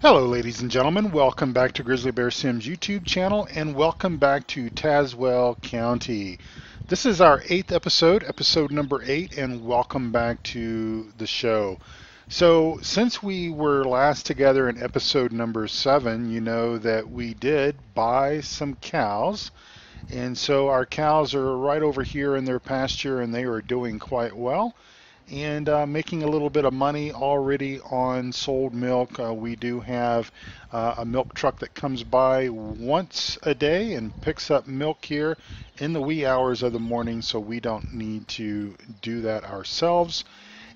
Hello ladies and gentlemen, welcome back to Grizzly Bear Sims YouTube channel and welcome back to Tazewell County. This is our 8th episode, episode number 8, and welcome back to the show. So since we were last together in episode number 7, you know that we did buy some cows. And so our cows are right over here in their pasture and they are doing quite well and making a little bit of money already on sold milk. We do have a milk truck that comes by once a day and picks up milk here in the wee hours of the morning, so we don't need to do that ourselves.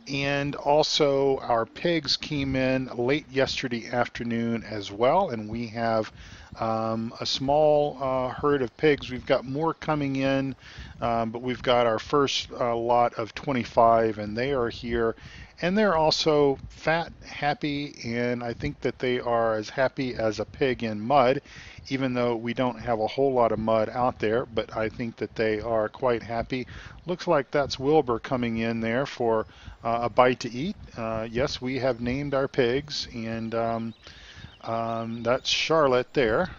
And also our pigs came in late yesterday afternoon as well, and we have a small herd of pigs. We've got more coming in, but we've got our first lot of 25, and they are here. And they're also fat, happy, and I think that they are as happy as a pig in mud, even though we don't have a whole lot of mud out there, but I think that they are quite happy. Looks like that's Wilbur coming in there for a bite to eat. Yes, we have named our pigs, and that's Charlotte there.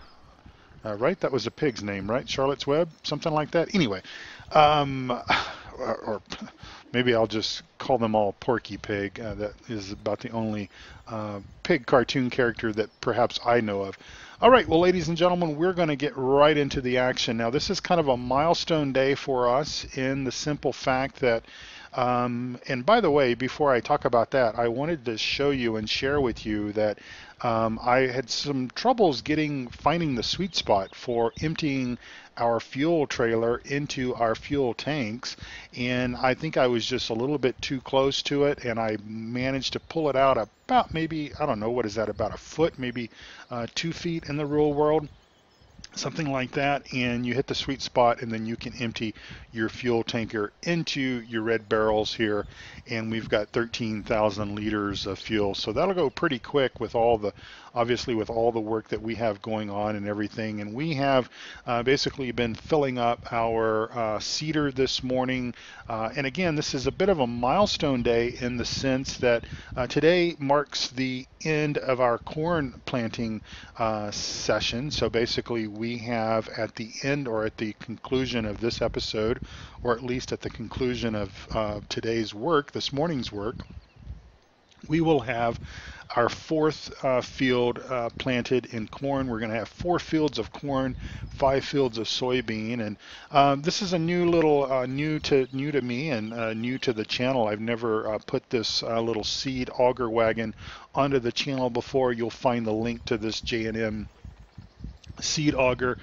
Right? That was a pig's name, right? Charlotte's Web? Something like that? Anyway, or maybe I'll just call them all Porky Pig. That is about the only pig cartoon character that perhaps I know of. All right, well, ladies and gentlemen, we're going to get right into the action. Now, this is kind of a milestone day for us in the simple fact that and by the way, before I talk about that, I wanted to show you and share with you that I had some troubles finding the sweet spot for emptying our fuel trailer into our fuel tanks, and I think I was just a little bit too close to it, and I managed to pull it out about maybe, I don't know, what is that, about a foot, maybe 2 feet in the real world. Something like that, and you hit the sweet spot, and then you can empty your fuel tanker into your red barrels here, and we've got 13,000 liters of fuel, so that'll go pretty quick with obviously with all the work that we have going on and everything. And we have basically been filling up our seeder this morning, and again, this is a bit of a milestone day in the sense that today marks the end of our corn planting session. So basically we have at the end, or at the conclusion of this episode, or at least at the conclusion of today's work, this morning's work, we will have our 4th field planted in corn. We're going to have 4 fields of corn, 5 fields of soybean, and this is a new little new to me and new to the channel. I've never put this little seed auger wagon onto the channel before. You'll find the link to this J&M seed auger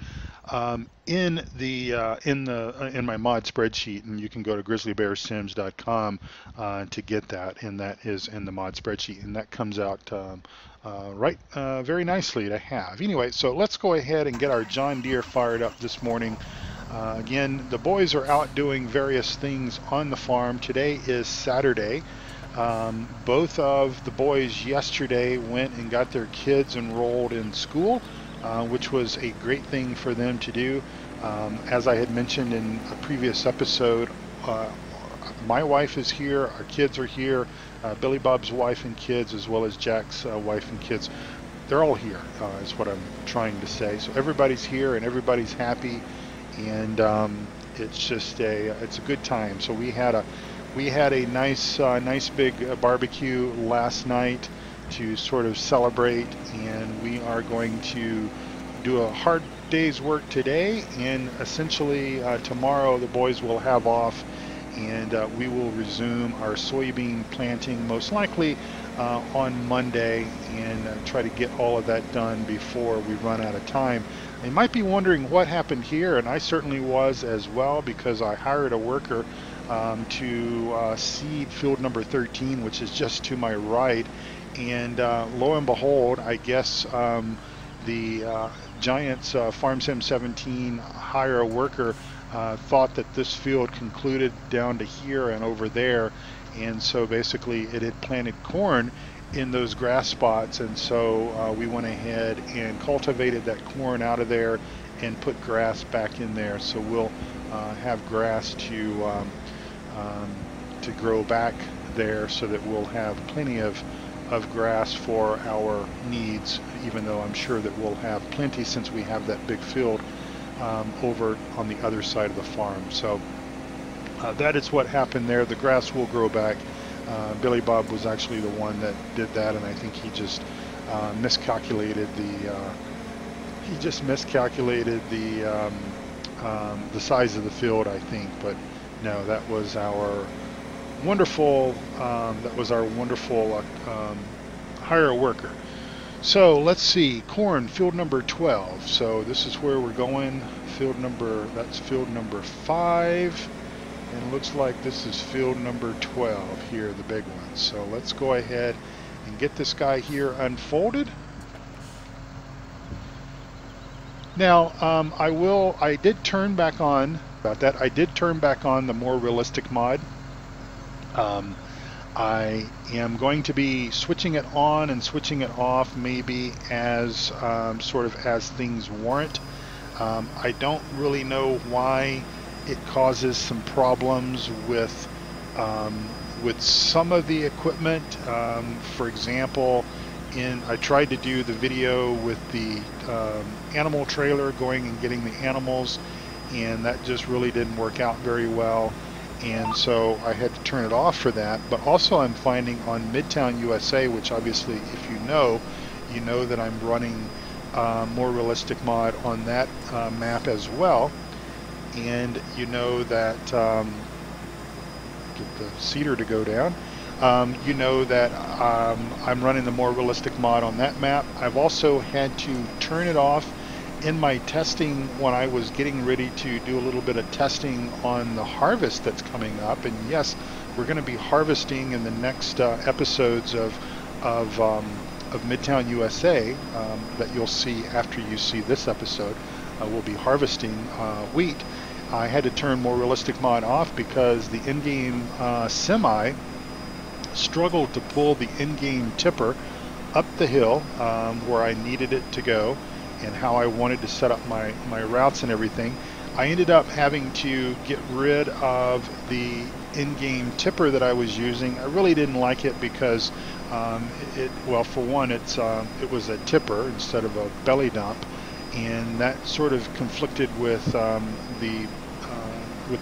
in my mod spreadsheet, and you can go to grizzlybearsims.com to get that, and that is in the mod spreadsheet, and that comes out very nicely to have. Anyway, so let's go ahead and get our John Deere fired up this morning. Again, the boys are out doing various things on the farm. Today is Saturday. Both of the boys yesterday went and got their kids enrolled in school, which was a great thing for them to do. As I had mentioned in a previous episode, my wife is here, our kids are here, Billy Bob's wife and kids, as well as Jack's wife and kids. They're all here, is what I'm trying to say. So everybody's here and everybody's happy, and it's just it's a good time. So we had a nice big barbecue last night to sort of celebrate, and we are going to do a hard day's work today, and essentially tomorrow the boys will have off, and we will resume our soybean planting most likely on Monday, and try to get all of that done before we run out of time. You might be wondering what happened here, and I certainly was as well, because I hired a worker to seed field number 13, which is just to my right. And lo and behold, I guess the Giants Farm Sim 17 hire a worker thought that this field concluded down to here and over there, and so basically it had planted corn in those grass spots, and so we went ahead and cultivated that corn out of there and put grass back in there. So we'll have grass to grow back there, so that we'll have plenty of of grass for our needs, even though I'm sure that we'll have plenty since we have that big field over on the other side of the farm. So that is what happened there. The grass will grow back. Billy Bob was actually the one that did that, and I think he just miscalculated the size of the field, I think. But no, that was our wonderful hire a worker. So let's see, corn, field number 12. So this is where we're going. That's field number 5. And it looks like this is field number 12 here, the big one. So let's go ahead and get this guy here unfolded. Now, I did turn back on the more realistic mod. I am going to be switching it on and switching it off maybe as sort of as things warrant. I don't really know why it causes some problems with some of the equipment. For example, I tried to do the video with the animal trailer going and getting the animals, and that just really didn't work out very well, and so I had to turn it off for that. But also I'm finding on Midtown USA, which obviously if you know that I'm running more realistic mod on that map as well, and you know that get the cedar to go down. You know that I'm running the more realistic mod on that map. I've also had to turn it off in my testing when I was getting ready to do a little bit of testing on the harvest that's coming up. And yes, we're going to be harvesting in the next episodes of Midtown USA that you'll see after you see this episode. We'll be harvesting wheat. I had to turn more realistic mod off because the in-game semi struggled to pull the in-game tipper up the hill where I needed it to go and how I wanted to set up my routes and everything. I ended up having to get rid of the in-game tipper that I was using. I really didn't like it because well, for one, it was a tipper instead of a belly dump, and that sort of conflicted with the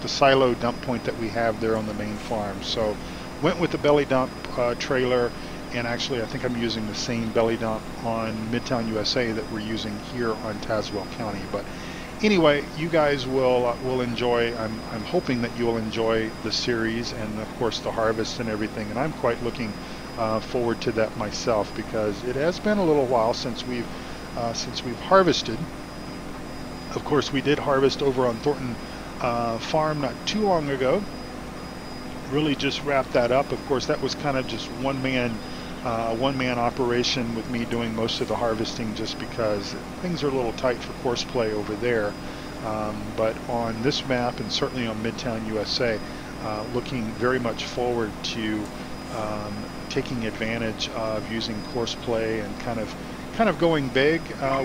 silo dump point that we have there on the main farm. So went with the belly dump trailer, and actually I think I'm using the same belly dump on Midtown USA that we're using here on Tazewell County. But anyway, you guys will enjoy. I'm hoping that you'll enjoy the series and of course the harvest and everything, and I'm quite looking forward to that myself, because it has been a little while since we've harvested. Of course, we did harvest over on Thornton Farm not too long ago. Really just wrapped that up. Of course, that was kind of just one man operation with me doing most of the harvesting, just because things are a little tight for course play over there. But on this map, and certainly on Midtown USA, looking very much forward to taking advantage of using course play and kind of going big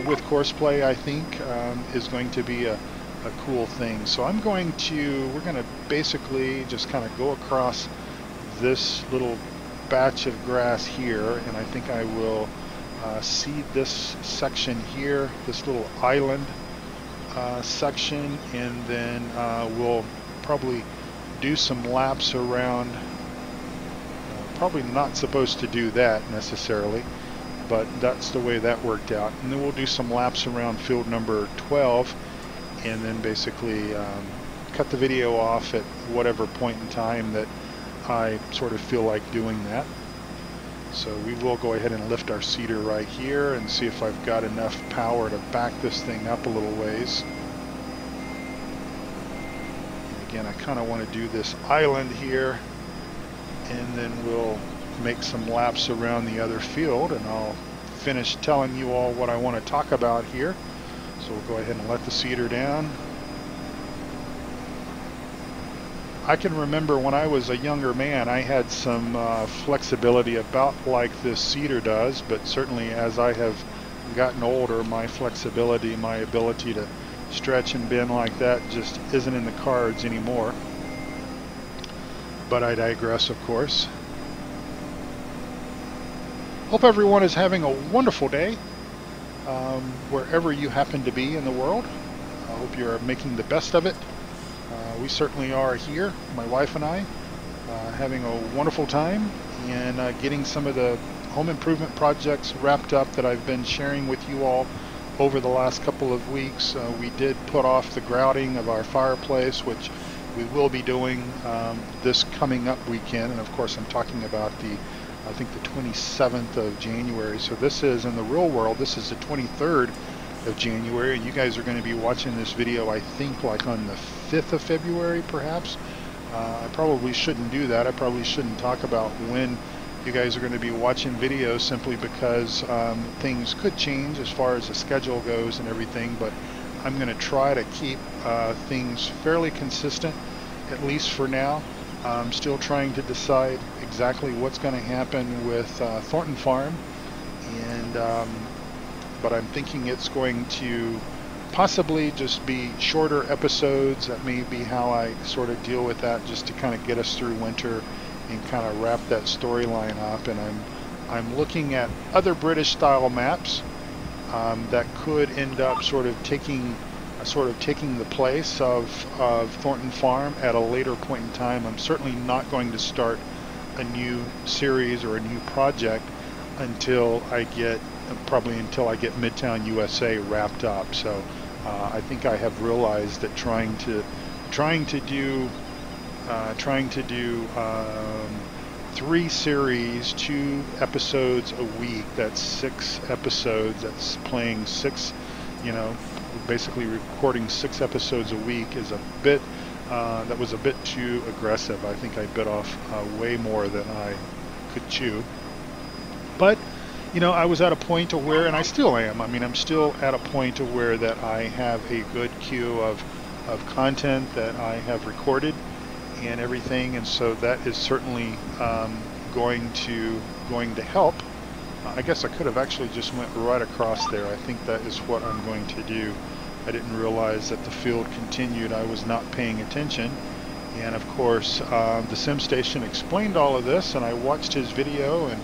with course play. I think is going to be a cool thing. So we're going to basically just kind of go across this little batch of grass here, and I think I will seed this section here, this little island section, and then we'll probably do some laps around. Probably not supposed to do that necessarily, but that's the way that worked out. And then we'll do some laps around field number 12, and then basically cut the video off at whatever point in time that I sort of feel like doing that. So we will go ahead and lift our seeder right here and see if I've got enough power to back this thing up a little ways. And again, I kind of want to do this island here, and then we'll make some laps around the other field, and I'll finish telling you all what I want to talk about here. So we'll go ahead and let the seeder down. I can remember when I was a younger man, I had some flexibility about like this seeder does, but certainly as I have gotten older, my flexibility, my ability to stretch and bend like that just isn't in the cards anymore. But I digress, of course. Hope everyone is having a wonderful day wherever you happen to be in the world. I hope you're making the best of it. We certainly are here, my wife and I, having a wonderful time and getting some of the home improvement projects wrapped up that I've been sharing with you all over the last couple of weeks. We did put off the grouting of our fireplace, which we will be doing this coming up weekend. And of course, I'm talking about I think the 27th of January. So this is, in the real world, this is the 23rd of January. You guys are going to be watching this video, I think, like on the 5th of February, perhaps. I probably shouldn't do that. I probably shouldn't talk about when you guys are going to be watching videos, simply because things could change as far as the schedule goes and everything, but I'm going to try to keep things fairly consistent, at least for now. I'm still trying to decide exactly what's going to happen with Thornton Farm, and but I'm thinking it's going to possibly just be shorter episodes. That may be how I sort of deal with that, just to kind of get us through winter and kind of wrap that storyline up. And I'm looking at other British style maps that could end up sort of taking the place of Thornton Farm at a later point in time. I'm certainly not going to start a new series or a new project until I get Midtown USA wrapped up. So I think I have realized that trying to do 3 series, 2 episodes a week, that's 6 episodes, that's playing 6, basically recording 6 episodes a week is a bit, that was a bit too aggressive. I think I bit off way more than I could chew. But, I was at a point to where, and I still am, I'm still at a point to where that I have a good queue of content that I have recorded and everything, and so that is certainly going to help. I guess I could have actually just went right across there. I think that is what I'm going to do. I didn't realize that the field continued. I was not paying attention, and of course the SimStation explained all of this, and I watched his video, and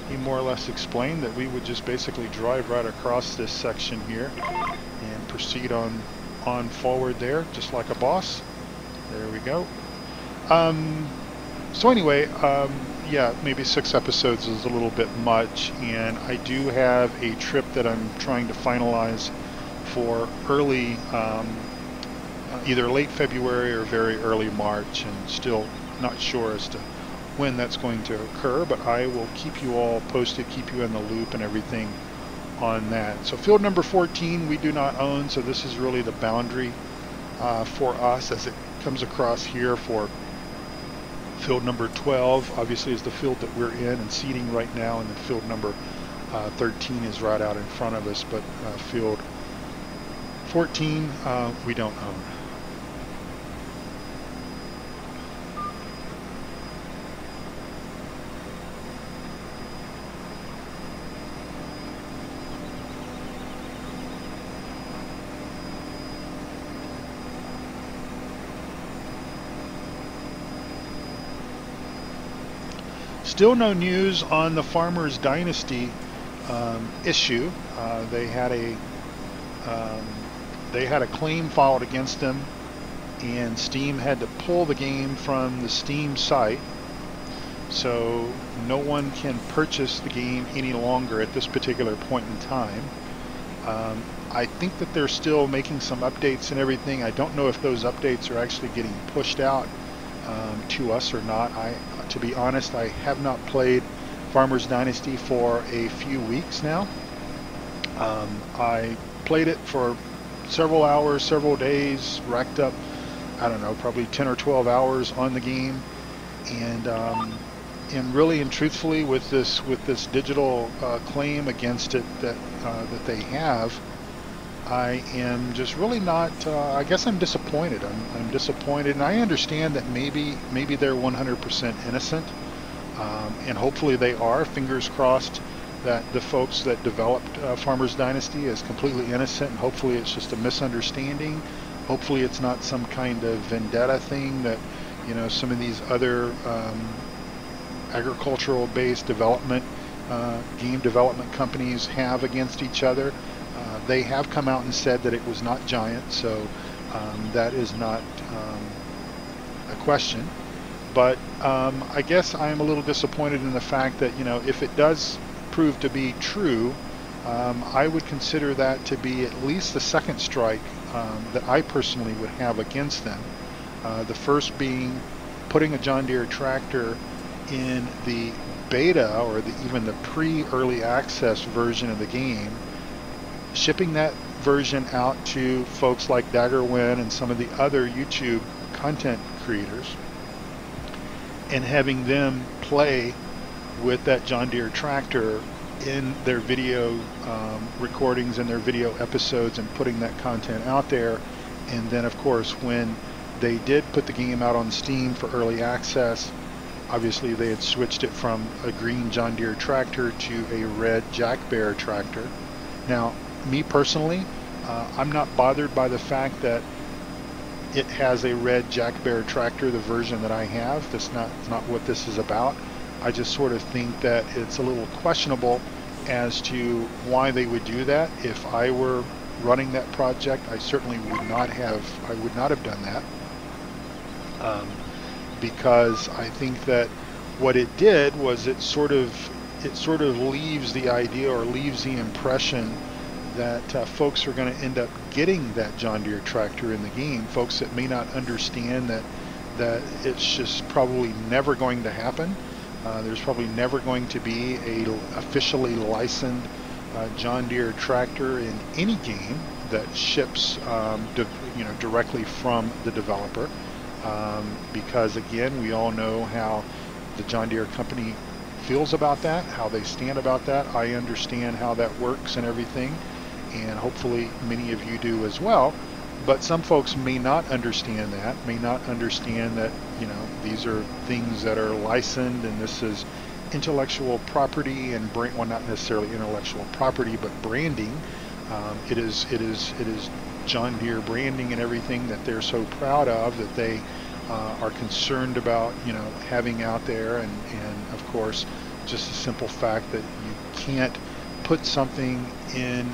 he more or less explained that we would just basically drive right across this section here and proceed on forward there, just like a boss. There we go. So anyway, yeah, maybe 6 episodes is a little bit much, and I do have a trip that I'm trying to finalize for early, either late February or very early March, and still not sure as to when that's going to occur, but I will keep you all posted, keep you in the loop and everything on that. So field number 14 we do not own, so this is really the boundary for us as it comes across here. For field number 12 obviously is the field that we're in and seeding right now, and then field number 13 is right out in front of us, but field 14 we don't own. Still no news on the Farmer's Dynasty issue. They had a claim filed against them, and Steam had to pull the game from the Steam site, so no one can purchase the game any longer at this particular point in time. I think that they're still making some updates and everything. I don't know if those updates are actually getting pushed out to us or not. To be honest, I have not played Farmer's Dynasty for a few weeks now. I played it for several hours, several days, racked up, I don't know, probably 10 or 12 hours on the game, and really and truthfully, with this digital claim against it that they have, I am just really not, I guess I'm disappointed. I'm disappointed, and I understand that maybe they're 100% innocent, and hopefully they are. Fingers crossed that the folks that developed Farmer's Dynasty is completely innocent, and hopefully it's just a misunderstanding. Hopefully it's not some kind of vendetta thing that, some of these other agricultural-based development game development companies have against each other. They have come out and said that it was not Giant, so that is not a question. But I guess I am a little disappointed in the fact that, you know, if it does prove to be true, I would consider that to be at least the second strike that I personally would have against them. The first being putting a John Deere tractor in the beta or even the pre-early access version of the game, shipping that version out to folks like Daggerwin and some of the other YouTube content creators, and having them play with that John Deere tractor in their video recordings and their video episodes and putting that content out there. And then of course when they did put the game out on Steam for early access, obviously they had switched it from a green John Deere tractor to a red Jack Bear tractor. Now me personally, I'm not bothered by the fact that it has a red Jack Bear tractor, the version that I have. That's not what this is about. I just sort of think that it's a little questionable as to why they would do that. If I were running that project, I certainly would not have done that, because I think that what it did was it sort of leaves the idea or leaves the impression that folks are going to end up getting that John Deere tractor in the game. Folks that may not understand that it's just probably never going to happen. There's probably never going to be a officially licensed John Deere tractor in any game that ships directly from the developer, because again, we all know how the John Deere company feels about that, how they stand about that. I understand how that works and everything, and hopefully many of you do as well. But some folks may not understand that, may not understand that, you know, these are things that are licensed and this is intellectual property and well, not necessarily intellectual property, but branding. It is John Deere branding and everything that they're so proud of, that they are concerned about, you know, having out there. And of course, just the simple fact that you can't put something in,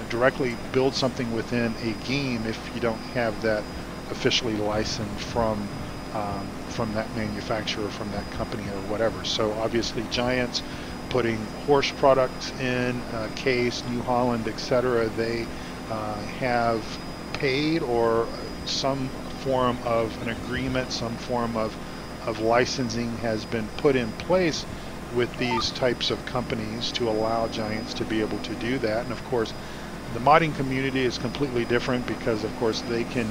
directly build something within a game if you don't have that officially licensed from that manufacturer, from that company or whatever. So obviously Giant's putting horse products in, Case, New Holland, etc. They have paid or some form of an agreement, some form of licensing has been put in place with these types of companies to allow Giants to be able to do that. And of course the modding community is completely different, because of course they can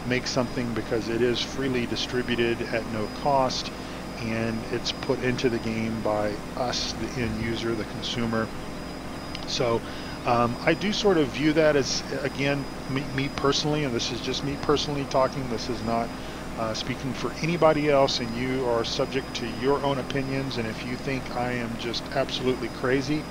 make something because it is freely distributed at no cost, and it's put into the game by us, the end user, the consumer. So I do sort of view that as, again, me personally, and this is just me personally talking, this is not speaking for anybody else, and you are subject to your own opinions. And if you think I am just absolutely crazy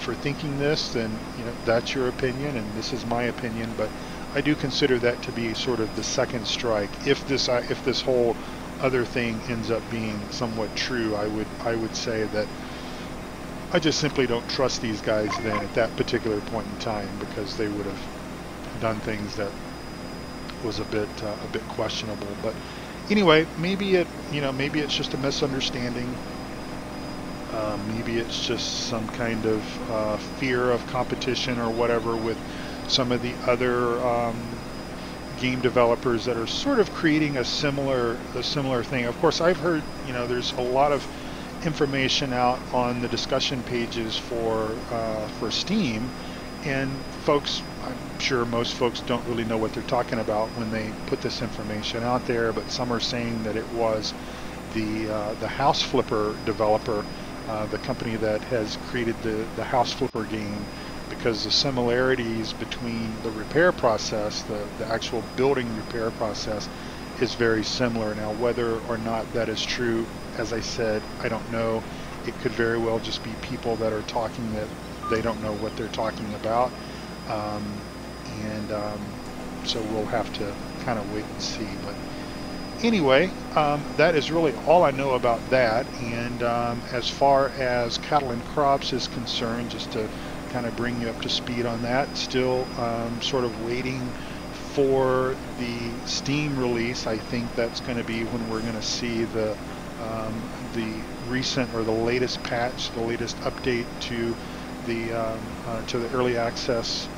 for thinking this, then you know, that's your opinion and this is my opinion. But I do consider that to be sort of the second strike. If this whole other thing ends up being somewhat true, I would say that I just simply don't trust these guys then at that particular point in time, because they would have done things that was a bit questionable. But anyway, maybe it's just a misunderstanding. Maybe it's just some kind of fear of competition or whatever with some of the other game developers that are sort of creating a similar thing. Of course, I've heard, you know, there's a lot of information out on the discussion pages for Steam, and folks, I'm sure most folks don't really know what they're talking about when they put this information out there, but some are saying that it was the House Flipper developer, the company that has created the House Flipper game, because the similarities between the repair process, the actual building repair process, is very similar. Now, whether or not that is true, as I said, I don't know. It could very well just be people that are talking that they don't know what they're talking about. So we'll have to kind of wait and see. But Anyway, that is really all I know about that. And as far as cattle and crops is concerned, just to kind of bring you up to speed on that, still sort of waiting for the Steam release. I think that's going to be when we're going to see the recent or the latest patch, the latest update to the early access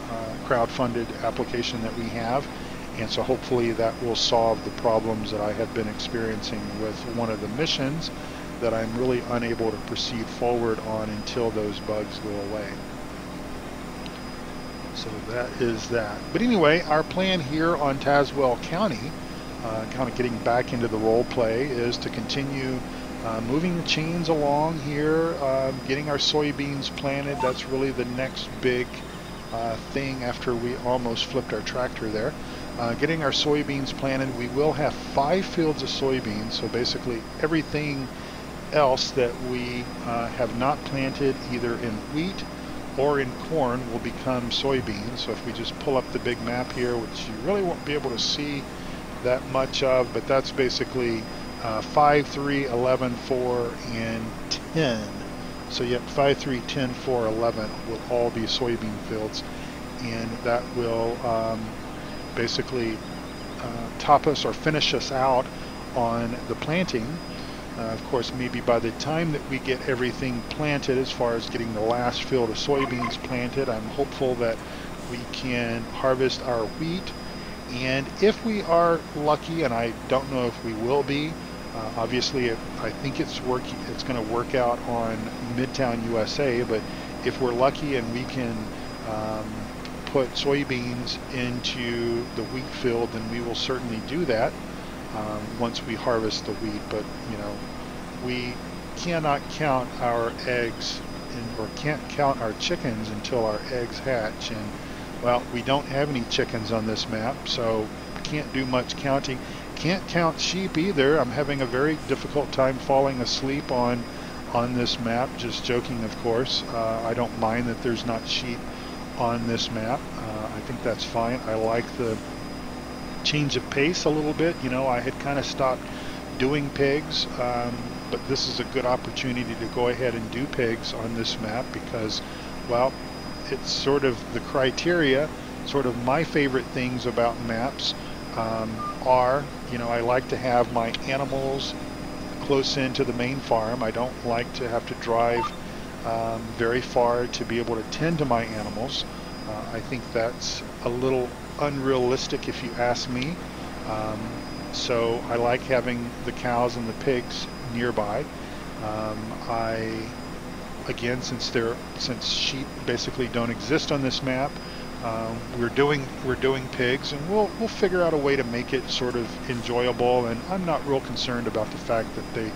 crowdfunded application that we have. And so hopefully that will solve the problems that I have been experiencing with one of the missions that I'm really unable to proceed forward on until those bugs go away. So that is that. But anyway, our plan here on Tazewell County, kind of getting back into the role play, is to continue moving the chains along here, getting our soybeans planted. That's really the next big thing after we almost flipped our tractor there. Getting our soybeans planted. We will have 5 fields of soybeans, so basically everything else that we have not planted either in wheat or in corn will become soybeans. So if we just pull up the big map here, which you really won't be able to see that much of, but that's basically 5, 3, 11, 4, and 10. So yep, 5, 3, 10, 4, 11 will all be soybean fields, and that will basically top us or finish us out on the planting. Of course, maybe by the time that we get everything planted, as far as getting the last field of soybeans planted, I'm hopeful that we can harvest our wheat. And if we are lucky, and I don't know if we will be, obviously I think it's going to work out on Midtown USA, but if we're lucky and we can put soybeans into the wheat field, then we will certainly do that once we harvest the wheat. But you know, we cannot count our eggs or can't count our chickens until our eggs hatch. And well, we don't have any chickens on this map, so can't do much counting. Can't count sheep either. I'm having a very difficult time falling asleep on this map. Just joking, of course. I don't mind that there's not sheep on this map. I think that's fine. I like the change of pace a little bit. You know, I had kind of stopped doing pigs, but this is a good opportunity to go ahead and do pigs on this map because, well, it's sort of the criteria. Sort of my favorite things about maps are, you know, I like to have my animals close into the main farm. I don't like to have to drive very far to be able to tend to my animals. I think that's a little unrealistic if you ask me. So I like having the cows and the pigs nearby. Again, since sheep basically don't exist on this map, we're doing pigs, and we'll figure out a way to make it sort of enjoyable. And I'm not real concerned about the fact that they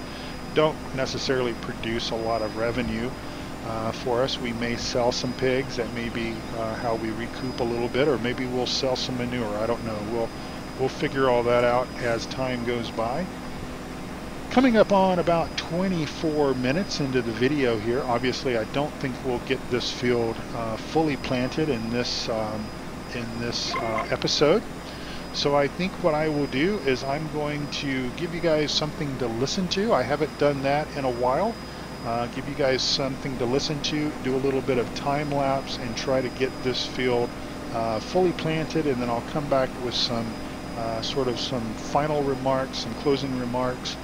don't necessarily produce a lot of revenue for us. We may sell some pigs. That may be how we recoup a little bit, or maybe we'll sell some manure. I don't know. We'll figure all that out as time goes by. Coming up on about 24 minutes into the video here. Obviously, I don't think we'll get this field fully planted in this episode. So I think what I will do is I'm going to give you guys something to listen to. I haven't done that in a while. Give you guys something to listen to, do a little bit of time lapse, and try to get this field fully planted, and then I'll come back with some sort of some final remarks, some closing remarks,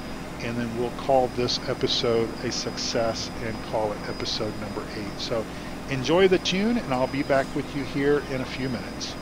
and then we'll call this episode a success and call it episode number 8. So enjoy the tune, and I'll be back with you here in a few minutes.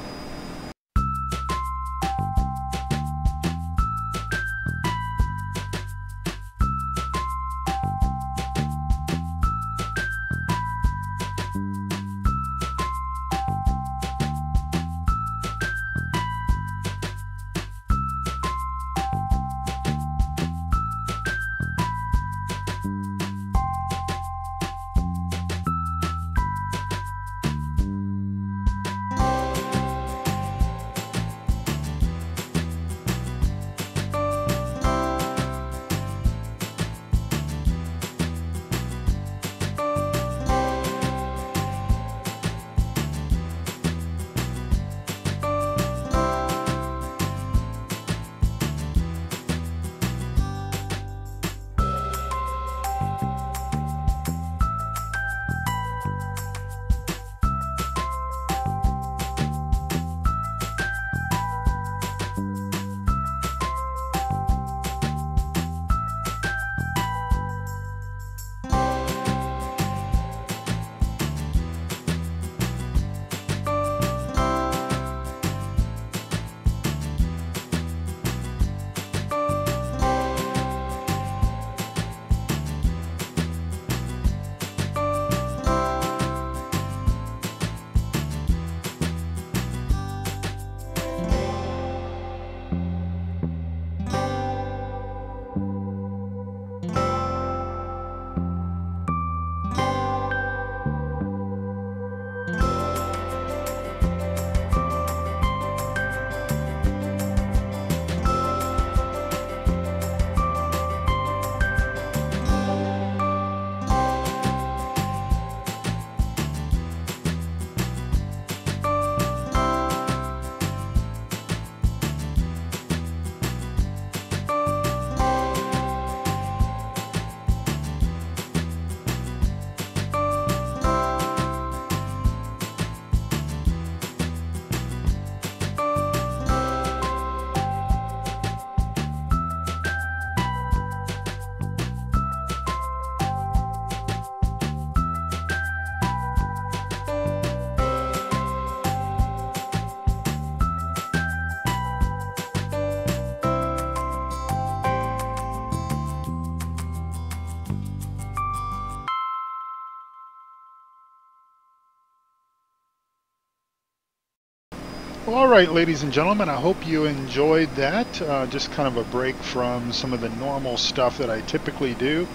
Well, all right, ladies and gentlemen, I hope you enjoyed that. Just kind of a break from some of the normal stuff that I typically do.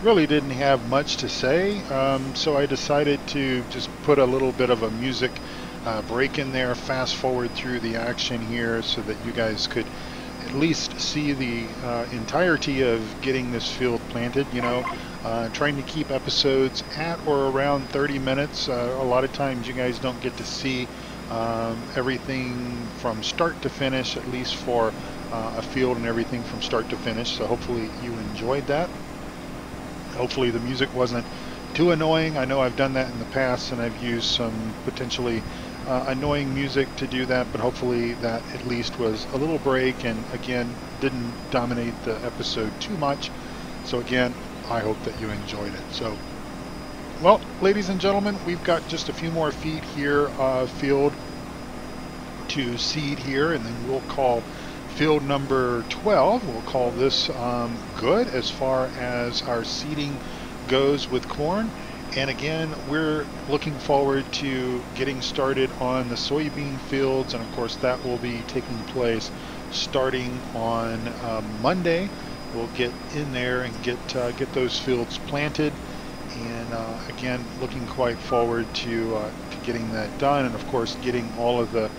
Really didn't have much to say, so I decided to just put a little bit of a music break in there, fast forward through the action here so that you guys could at least see the entirety of getting this field planted. Trying to keep episodes at or around 30 minutes. A lot of times you guys don't get to see everything from start to finish, at least for a field and everything from start to finish. So hopefully you enjoyed that. Hopefully the music wasn't too annoying. I know I've done that in the past and I've used some potentially annoying music to do that, but hopefully that at least was a little break and again didn't dominate the episode too much. So again, I hope that you enjoyed it. So, well, ladies and gentlemen, we've got just a few more feet here, field to seed here, and then we'll call field number 12. We'll call this good as far as our seeding goes with corn. And again, we're looking forward to getting started on the soybean fields, and of course that will be taking place starting on Monday. We'll get in there and get those fields planted, and again, looking quite forward to getting that done, and of course getting all of the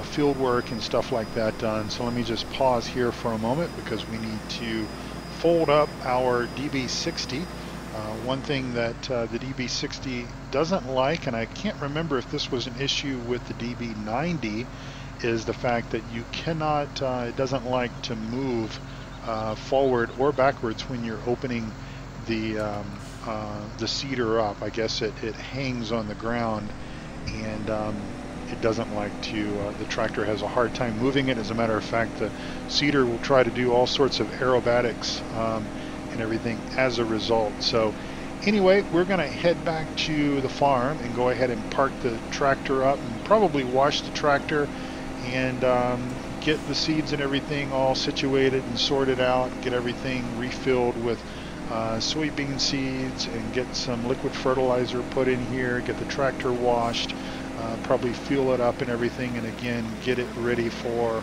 field work and stuff like that done. So let me just pause here for a moment because we need to fold up our DB60. One thing that the DB60 doesn't like, and I can't remember if this was an issue with the DB90, is the fact that you cannot, it doesn't like to move forward or backwards when you're opening the seeder up. I guess it hangs on the ground, and it doesn't like to, the tractor has a hard time moving it. As a matter of fact, the seeder will try to do all sorts of aerobatics and everything as a result. So anyway, we're going to head back to the farm and go ahead and park the tractor up and probably wash the tractor and get the seeds and everything all situated and sorted out, get everything refilled with soybean seeds, and get some liquid fertilizer put in here, get the tractor washed, probably fuel it up and everything, and again get it ready for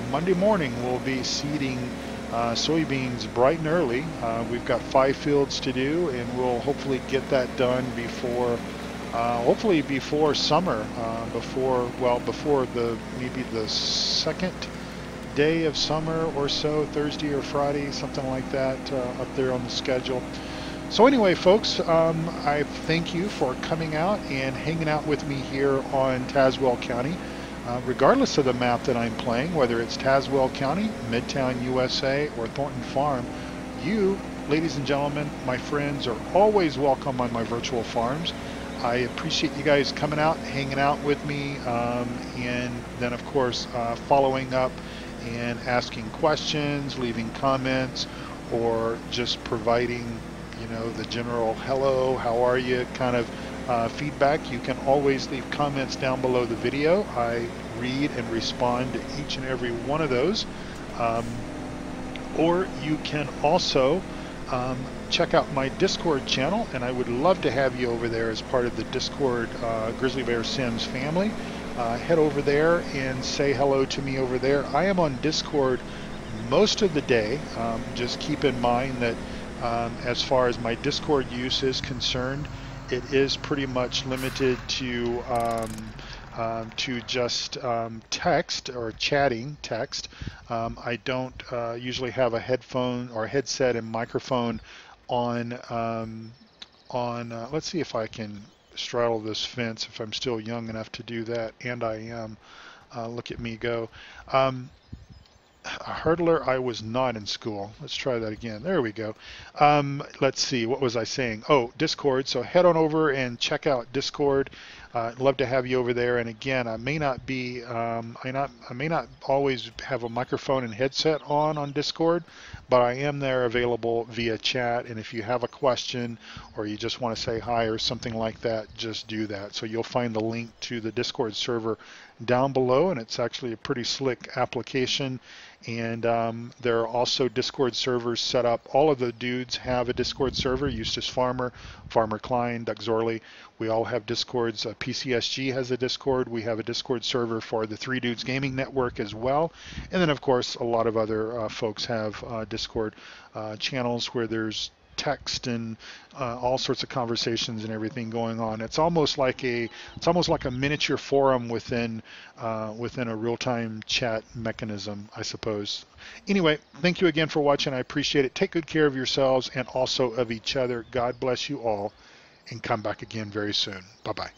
Monday morning. We'll be seeding soybeans bright and early. We've got 5 fields to do, and we'll hopefully get that done before hopefully before summer, before maybe the second day of summer or so, Thursday or Friday, something like that, up there on the schedule. So anyway, folks, I thank you for coming out and hanging out with me here on Tazewell County. Regardless of the map that I'm playing, whether it's Tazewell County, Midtown USA, or Thornton Farm, you, ladies and gentlemen, my friends, are always welcome on my virtual farms. I appreciate you guys coming out, hanging out with me, and then of course following up and asking questions, leaving comments, or just providing, the general hello, how are you kind of feedback. You can always leave comments down below the video. I read and respond to each and every one of those. Or you can also check out my Discord channel, and I would love to have you over there as part of the Discord Grizzly Bear Sims family. Head over there and say hello to me over there. I am on Discord most of the day. Just keep in mind that as far as my Discord use is concerned, it is pretty much limited to just text or chatting text. I don't usually have a headphone or headset and microphone on. Let's see if I can straddle this fence if I'm still young enough to do that, and I am. Look at me go. A hurdler, I was not in school. Let's try that again. There we go. Let's see, what was I saying? Oh, Discord. So head on over and check out Discord. I'd love to have you over there. And again, I may not be, I may not always have a microphone and headset on Discord, but I am there available via chat. And if you have a question or you just want to say hi or something like that, just do that. So you'll find the link to the Discord server down below, and it's actually a pretty slick application. And there are also Discord servers set up. All of the dudes have a Discord server. Eustace Farmer, Farmer Klein, Duckzorly. We all have Discords. PCSG has a Discord. We have a Discord server for the Three Dudes Gaming Network as well. And then, of course, a lot of other folks have Discord channels where there's text and all sorts of conversations and everything going on. It's almost like a miniature forum within a real-time chat mechanism, I suppose. Anyway, thank you again for watching. I appreciate it. Take good care of yourselves and also of each other. God bless you all, and come back again very soon. Bye-bye.